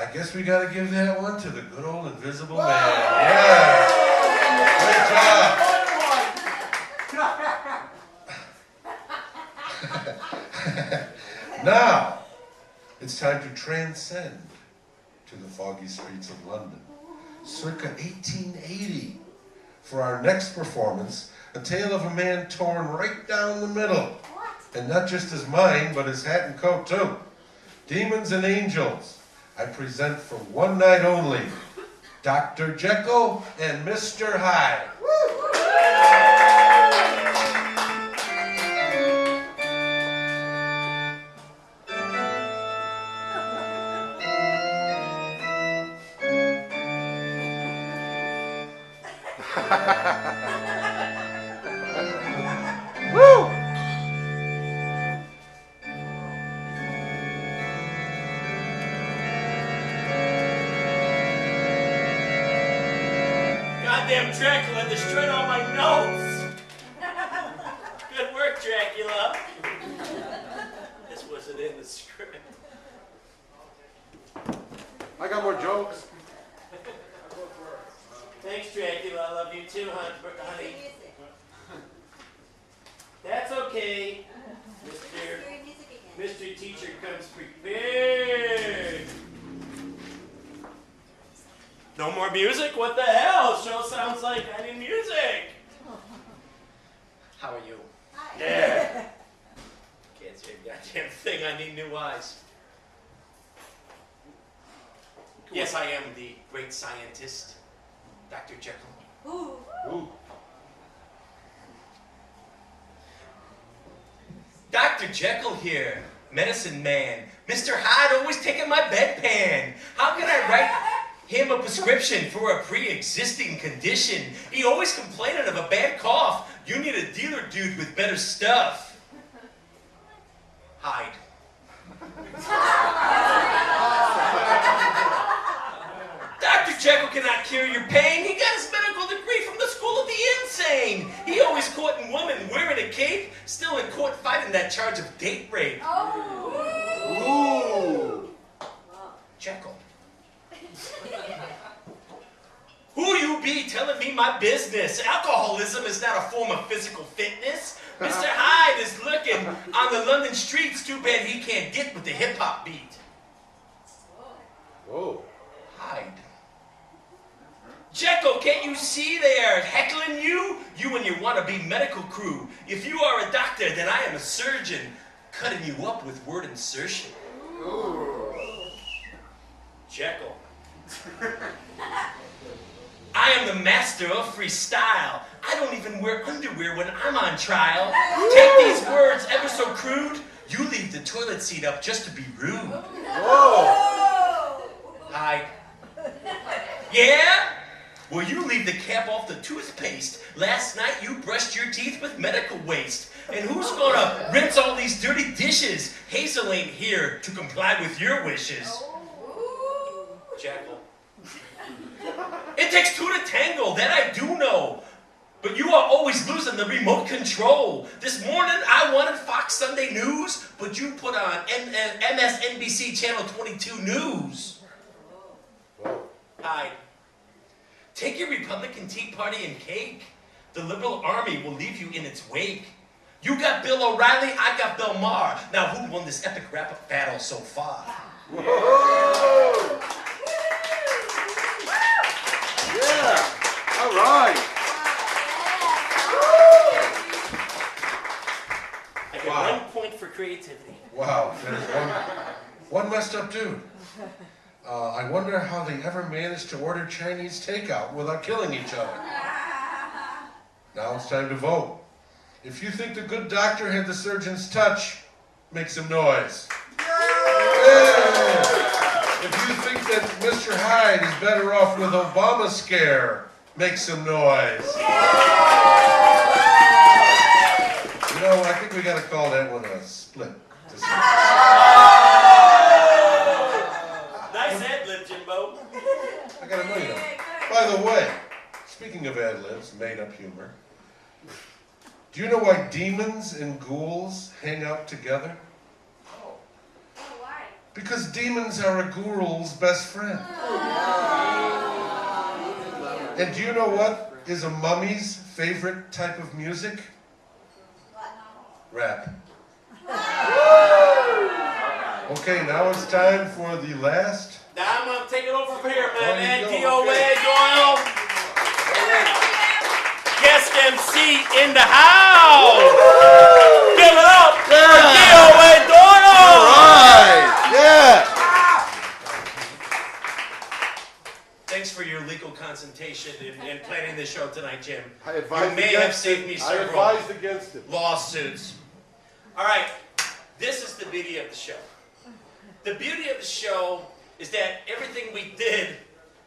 I guess we got to give that one to the good old Invisible Man. Yeah. Great job. Now, it's time to transcend to the foggy streets of London, circa 1880. For our next performance, a tale of a man torn right down the middle. What? And not just his mind, but his hat and coat too. Demons and Angels. I present for one night only, Dr. Jekyll and Mr. Hyde. Woo! Goddamn Dracula destroyed all my notes! Good work, Dracula. This wasn't in the script. I got more jokes. Thanks, Dracula. I love you too, honey. That's okay. Mr. Teacher comes prepared. No more music? What the hell? Show sounds like I need music. How are you? Hi. Yeah. Can't see a goddamn thing. I need new eyes. Yes, I am the great scientist, Dr. Jekyll. Ooh. Ooh. Dr. Jekyll here, medicine man. Mr. Hyde always taking my bedpan. How can I write him a prescription for a pre-existing condition? He always complaining of a bad cough. You need a dealer dude with better stuff. Hyde. Dr. Jekyll cannot cure your pain. He got his medical degree from the school of the insane. He always courting women wearing a cape, still in court fighting that charge of date rape. Oh. Ooh. Jekyll. Who you be telling me my business? Alcoholism is not a form of physical fitness. Mr. Hyde is looking on the London streets. Too bad he can't get with the hip-hop beat. Whoa. Hyde. Jekyll, can't you see they are heckling you? You and your wannabe medical crew. If you are a doctor, then I am a surgeon, cutting you up with word insertion. Ooh. Jekyll. I am the master of freestyle. I don't even wear underwear when I'm on trial. Take these words ever so crude. You leave the toilet seat up just to be rude. Whoa. Hyde. Yeah? Well, you leave the cap off the toothpaste. Last night you brushed your teeth with medical waste. And who's gonna rinse all these dirty dishes? Hazel ain't here to comply with your wishes. Jekyll. It takes two to tango, that I do know. But you are always losing the remote control. This morning I wanted Fox Sunday News, but you put on MSNBC Channel 22 News. Hyde. Take your Republican Tea Party and cake. The liberal army will leave you in its wake. You got Bill O'Reilly, I got Bill Maher. Now who won this epic rap battle so far? Whoa. Yeah. All right. I get Wow. 1 point for creativity. Wow. There's one messed up dude. I wonder how they ever managed to order Chinese takeout without killing each other. Now it's time to vote. If you think the good doctor had the surgeon's touch, make some noise. Yeah. If you think that Mr. Hyde is better off with Obamacare, make some noise. You know, I think we got to call that one a split decision. Nice ad-lib, Jimbo. I got a million. By the way, speaking of ad-libs, made-up humor, do you know why demons and ghouls hang out together? Oh, why? Because demons are a ghoul's best friend. And do you know what is a mummy's favorite type of music? Rap. Okay, now it's time for the last. Now I'm going to take it over from here, man. Oh, you go, DOA, okay. Doyle. Guest MC in the house. Give it up for DOA Doyle. All right. Yeah. Thanks for your legal consultation in planning the show tonight, Jim. I advised You may have saved me I several advised against it. lawsuits. All right, this is the beauty of the show. The beauty of the show is that everything we did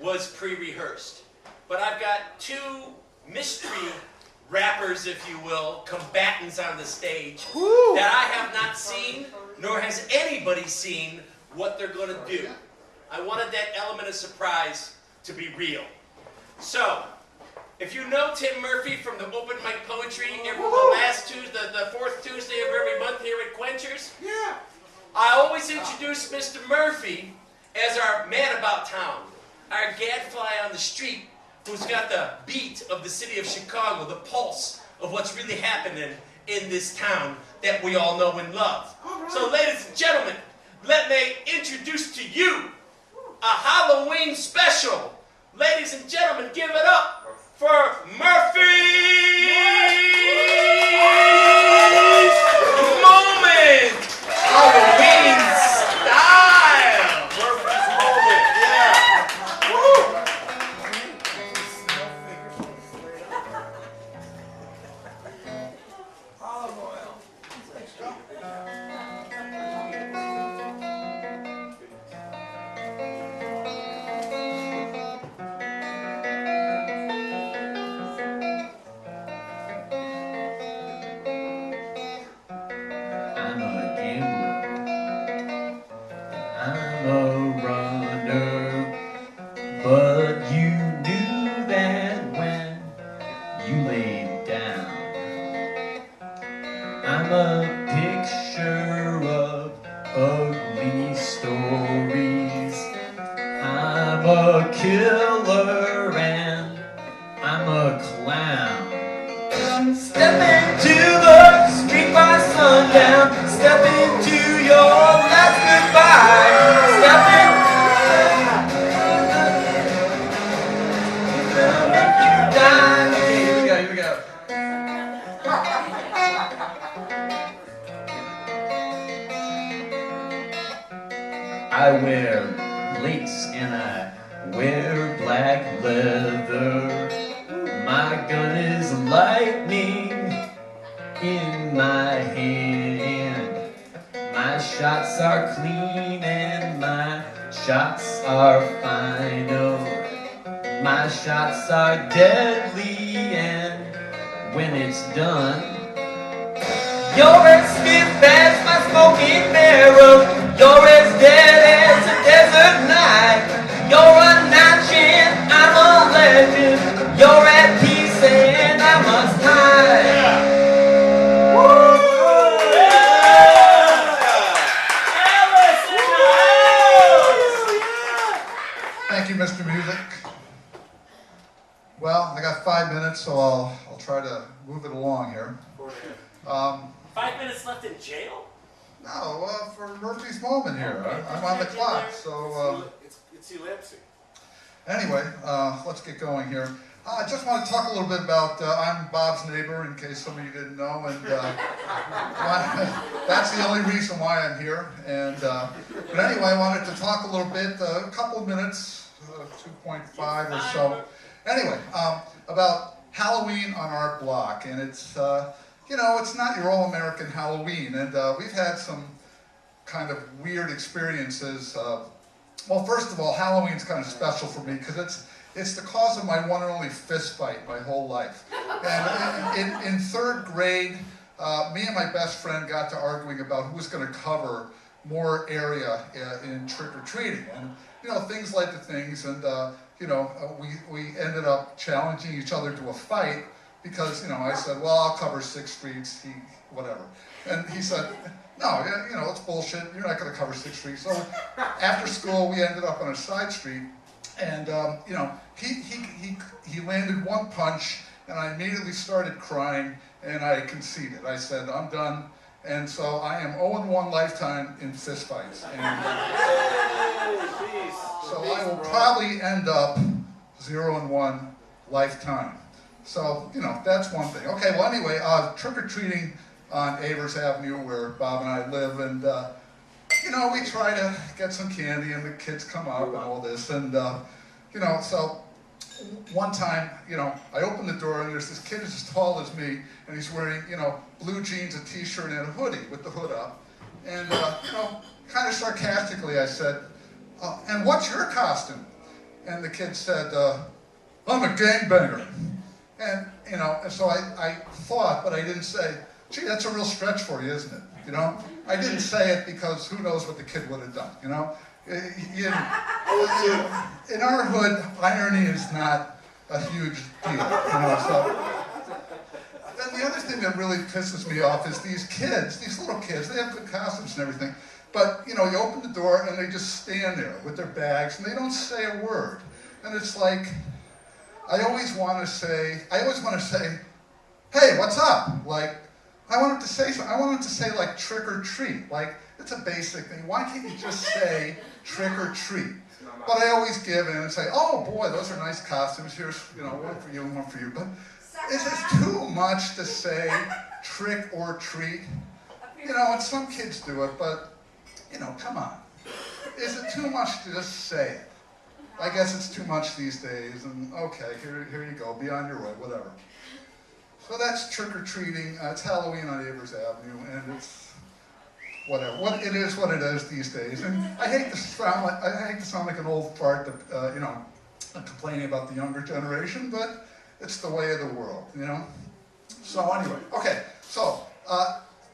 was pre-rehearsed. But I've got two mystery rappers, if you will, combatants on the stage that I have not seen, nor has anybody seen what they're going to do. I wanted that element of surprise to be real. So, if you know Tim Murphy from the Open Mic Poetry every last Tuesday, the fourth Tuesday of every month here at Quenchers, I always introduce Mr. Murphy as our man about town, our gadfly on the street who's got the beat of the city of Chicago, the pulse of what's really happening in this town that we all know and love. So ladies and gentlemen, let me introduce to you a Halloween special. Ladies and gentlemen, give it up for Murphy's Moment! Halloween style! Murphy's Moment. Yeah. Woo. I'm a gambler, I'm a runner, but you knew that when you laid down. I'm a picture of ugly stories, I'm a killer and I'm a clown. Step into the street by sundown. Step into your last goodbye. Step in. I'll make you die. Okay, here we go. I wear lace and I wear black leather. My gun is lightning in my hand. My shots are clean and my shots are final. My shots are deadly and when it's done, you're as stiff as my smoking barrel. You're as dead as a desert night. You're a notch and I'm a legend. You're at peace and I must hide. Thank you, Mr. Music. Well, I got 5 minutes, so I'll try to move it along here. 5 minutes left in jail? No, for Murphy's Moment here. I'm on the clock, so It's elapsing. anyway, let's get going here. I just want to talk a little bit about, I'm Bob's neighbor, in case some of you didn't know, and that's the only reason why I'm here. And but anyway, I wanted to talk a little bit, a couple of minutes, 2.5 or so. Anyway, about Halloween on our block, and it's, you know, it's not your all-American Halloween, and we've had some kind of weird experiences. Well, first of all, Halloween's kind of special for me because it's the cause of my one and only fist fight my whole life. And in third grade, me and my best friend got to arguing about who was going to cover more area in trick-or-treating. And, you know, things led to things, and, you know, we ended up challenging each other to a fight because, you know, I said, well, I'll cover 6 streets, whatever. And he said, No, you know, it's bullshit. You're not going to cover 6th Street. So after school, we ended up on a side street, and you know, he landed one punch, and I immediately started crying, and I conceded. I said, I'm done. And so I am 0-1 lifetime in fistfights. And so I will probably end up 0-1 lifetime. So, you know, that's one thing. Okay, well anyway, trick-or-treating on Avers Avenue where Bob and I live, and you know, we try to get some candy and the kids come up and all this, and you know, so one time, you know, I open the door and there's this kid who's as tall as me, and he's wearing, you know, blue jeans, a t-shirt, and a hoodie with the hood up, and you know, kind of sarcastically I said, and what's your costume? And the kid said, I'm a gangbanger. And, you know, and so I thought, but I didn't say, gee, that's a real stretch for you, isn't it? You know, I didn't say it because who knows what the kid would have done, you know? In our hood, irony is not a huge deal, you know, so. And the other thing that really pisses me off is these kids, these little kids, they have good costumes and everything, but, you know, you open the door and they just stand there with their bags and they don't say a word. And it's like, I always want to say, hey, what's up? Like, I wanted to say like trick or treat. Like, it's a basic thing. Why can't you just say trick or treat? But I always give in and say, oh boy, those are nice costumes. Here's, you know, one for you and one for you. But is it too much to say trick or treat? You know, and some kids do it, but, you know, come on. Is it too much to just say it? I guess it's too much these days, and okay, here you go, be on your way, whatever. So that's trick-or-treating. It's Halloween on Avers Avenue, and it's whatever. It is what it is these days. And I hate to sound like an old fart, that, you know, complaining about the younger generation, but it's the way of the world, you know. So anyway, okay. So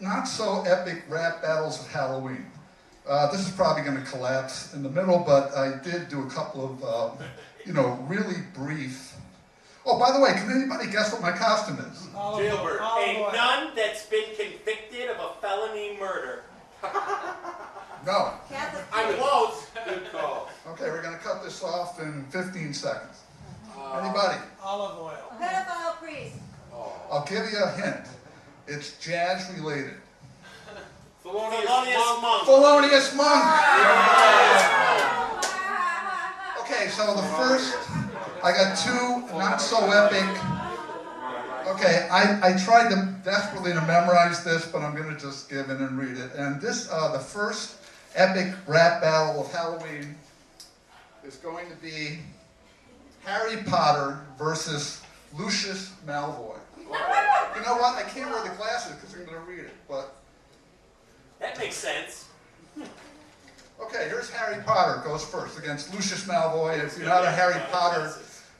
not so epic rap battles of Halloween. This is probably going to collapse in the middle, but I did do a couple of, you know, really brief. Oh, by the way, can anybody guess what my costume is? Jailbird. A nun that's been convicted of a felony murder. No. I'm close. Good call. Okay, we're going to cut this off in 15 seconds. Anybody? Olive oil. Pedophile priest. I'll give you a hint. It's jazz related. Thelonious Monk. Thelonious Monk! Okay, so the first, I got two not so epic. Okay, I tried desperately to memorize this, but I'm going to just give in and read it. And this, the first epic rap battle of Halloween is going to be Harry Potter versus Lucius Malfoy. You know what? I can't wear the glasses because I'm going to read it, but. That makes sense. Okay, here's Harry Potter goes first against Lucius Malfoy. If you're not a Harry Potter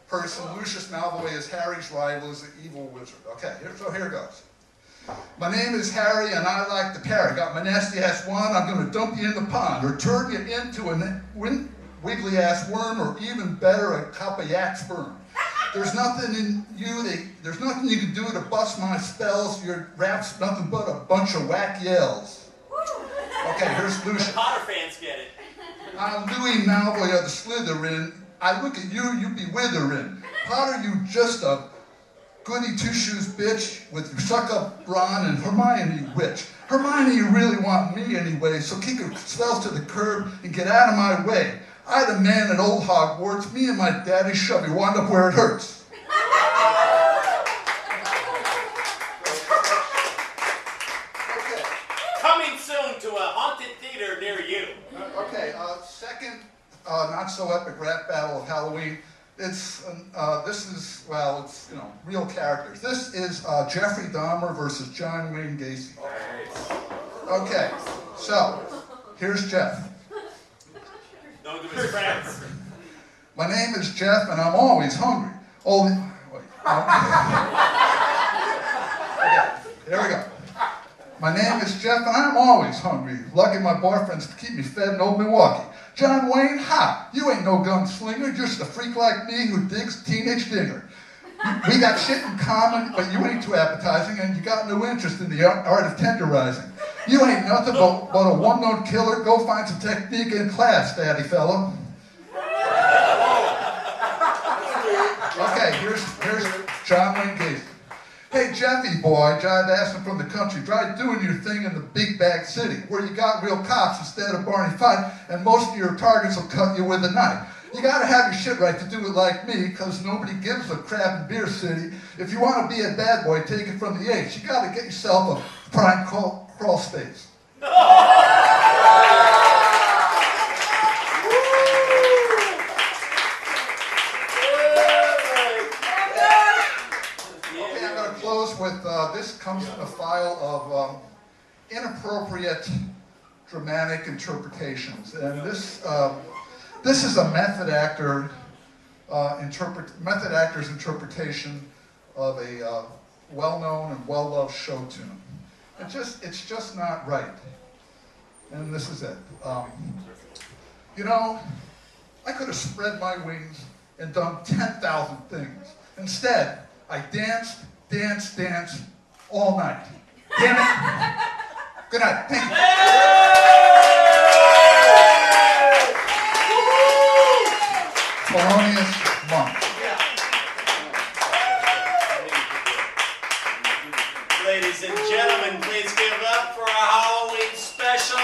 person, Lucius Malfoy is Harry's rival, is the evil wizard. Okay, here goes. My name is Harry and I like to parry. Got my nasty ass wand, I'm gonna dump you in the pond or turn you into a wiggly ass worm, or even better, a cup of yak sperm. There's nothing in you there's nothing you can do to bust my spells. Your rap's nothing but a bunch of whack yells. Okay, here's Lucius. Potter fans get it. I'm Louis Malfoy of the Slytherin. I look at you, you be withering. Potter, you just a goody two-shoes bitch with your suck-up Ron and Hermione witch. Hermione, you really want me anyway, so kick your spells to the curb and get out of my way. I the man at old Hogwarts, me and my daddy shove your wand up where it hurts. Coming soon to a haunted theater near you. Okay, second not so epic rap battle of Halloween. It's it's you know, real characters. This is Jeffrey Dahmer versus John Wayne Gacy. Okay, so here's Jeff. Known to his friends. My name is Jeff and I'm always hungry. Okay, here we go. My name is Jeff and I'm always hungry. Lucky my boyfriends to keep me fed in old Milwaukee. John Wayne, ha! You ain't no gunslinger, just a freak like me who digs teenage dinger. We got shit in common, but you ain't too appetizing and you got no interest in the art of tenderizing. You ain't nothing but a one-note killer. Go find some technique in class, daddy fella. Okay, here's John Wayne Gacy. Hey, Jeffy boy, jive assing from the country, try doing your thing in the big bag city, where you got real cops instead of Barney Fife, and most of your targets will cut you with a knife. You gotta have your shit right to do it like me, cause nobody gives a crap in Beer City. If you wanna be a bad boy, take it from the H. You gotta get yourself a prime crawl space. With this comes from a file of inappropriate dramatic interpretations, and this is a method actor's interpretation of a well-known and well-loved show tune. It's just not right, and this is it. You know, I could have spread my wings and done 10,000 things. Instead, I danced all night. Damn it. Good night. Thank you. Polonius Monk. Ladies and gentlemen, please give it up for our Halloween special,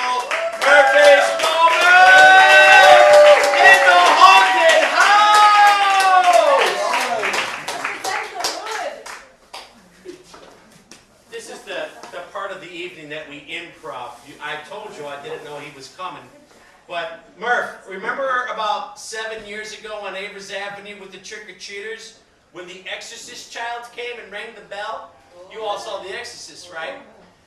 Murphy's Moment in the Haunted House! This is the part of the evening that we improv. I told you I didn't know he was coming. But Murph, remember about 7 years ago on Avers Avenue with the trick-or-treaters when the Exorcist child came and rang the bell? You all saw The Exorcist, right?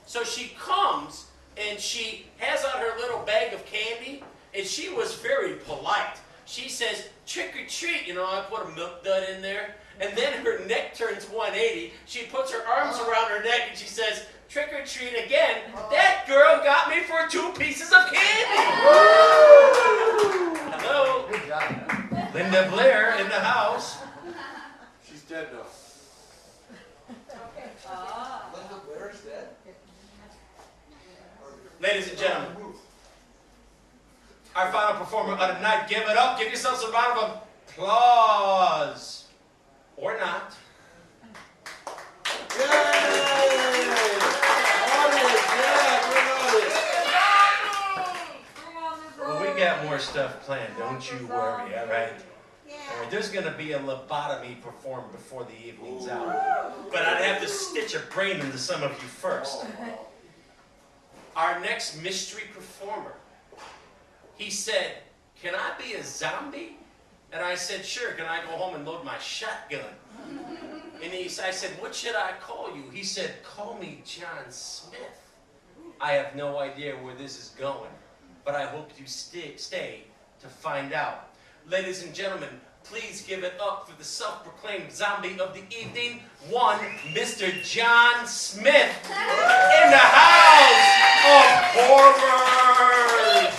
So she comes and she has out her little bag of candy and she was very polite. She says, trick or treat, you know, I put a milk dud in there. And then her neck turns 180. She puts her arms around her neck and she says, trick or treat again. That girl got me for 2 pieces of candy. Hello. Good job. Linda Blair in the house. She's dead now. Linda Blair is dead? Ladies and gentlemen, our final performer of the night, give it up. Give yourselves a round of applause. Or not. Yay! Audience, Well, we got more stuff planned. Don't you worry, all right? All right, there's going to be a lobotomy performed before the evening's out. But I'd have to stitch a brain into some of you first. Our next mystery performer, he said, can I be a zombie? And I said, sure, can I go home and load my shotgun? And I said, what should I call you? He said, call me John Smith. I have no idea where this is going, but I hope you stay to find out. Ladies and gentlemen, please give it up for the self-proclaimed zombie of the evening, one Mr. John Smith in the House of Horrors.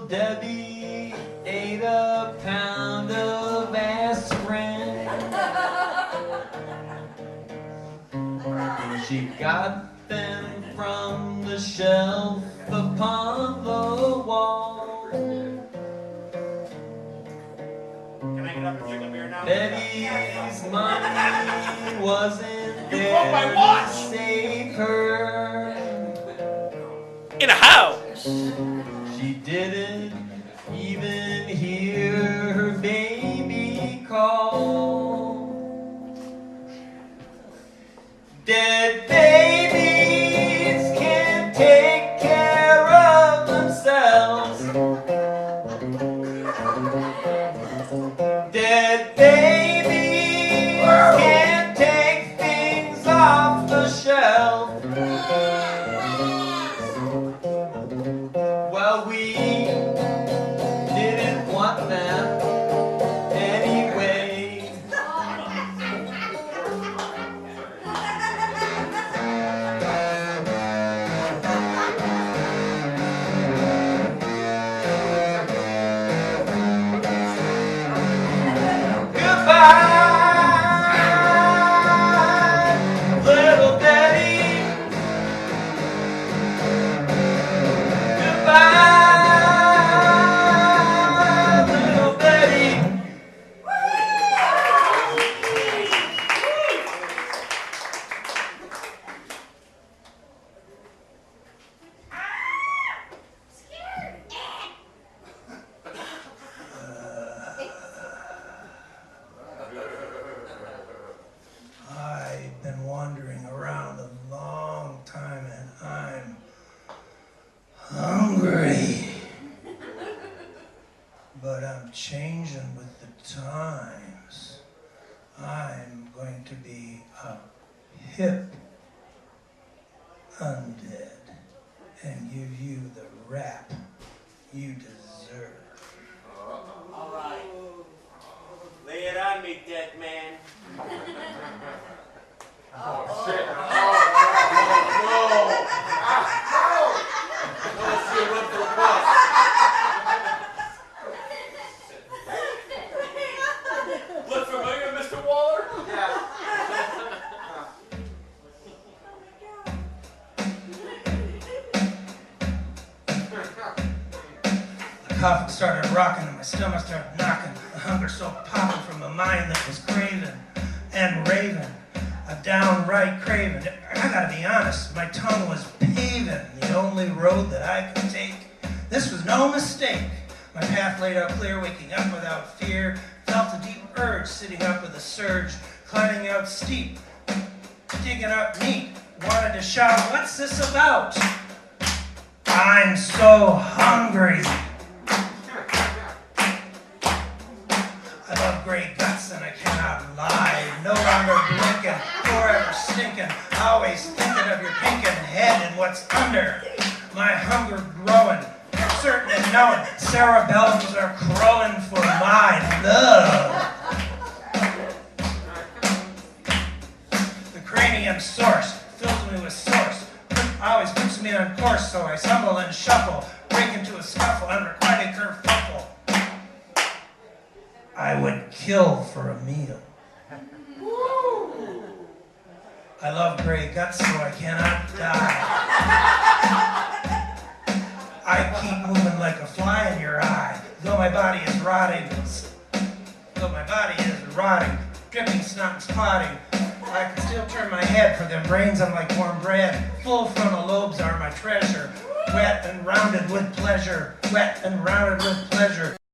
Debbie ate a pound of aspirin. She got them from the shelf upon the wall. Can I get up and drink a beer now? Debbie's money wasn't You broke my there watch! to save her. In a house. She didn't even hear her baby call. Dead babies can't take care of themselves. Dead babies can't take things off the shelf. Well, we didn't want them anyway. I'm changing with the times. I'm going to be a hip undead and give you the rap you deserve. All right. Lay it on me, dead man. Let's see a run for the bus. Look familiar, Mr. Waller? The coffin started rocking and my stomach started knocking. The hunger so popping from a mind that was craving and raving. A downright craving. I gotta be honest, my tongue was paving the only road that I could take. This was no mistake. My path laid out clear, waking up without fear. Felt a deep urge, sitting up with a surge, climbing out steep, digging up neat. Wanted to shout, what's this about? I'm so hungry. I love gray guts and I cannot lie. No longer blinking, forever stinking. Always thinking of your pinking head and what's under. My hunger growing, certain and knowing. Cerebellums are crowing for my love. The cranium source fills me with source. Always puts me on course, so I stumble and shuffle, break into a scuffle, unrequited kerfuffle. I would kill for a meal. I love gray guts, so I cannot die. I keep moving like a fly in your eye, though my body is rotting. Dripping snot and clotting. I can still turn my head, for them brains I'm like warm bread. Full frontal lobes are my treasure, wet and rounded with pleasure.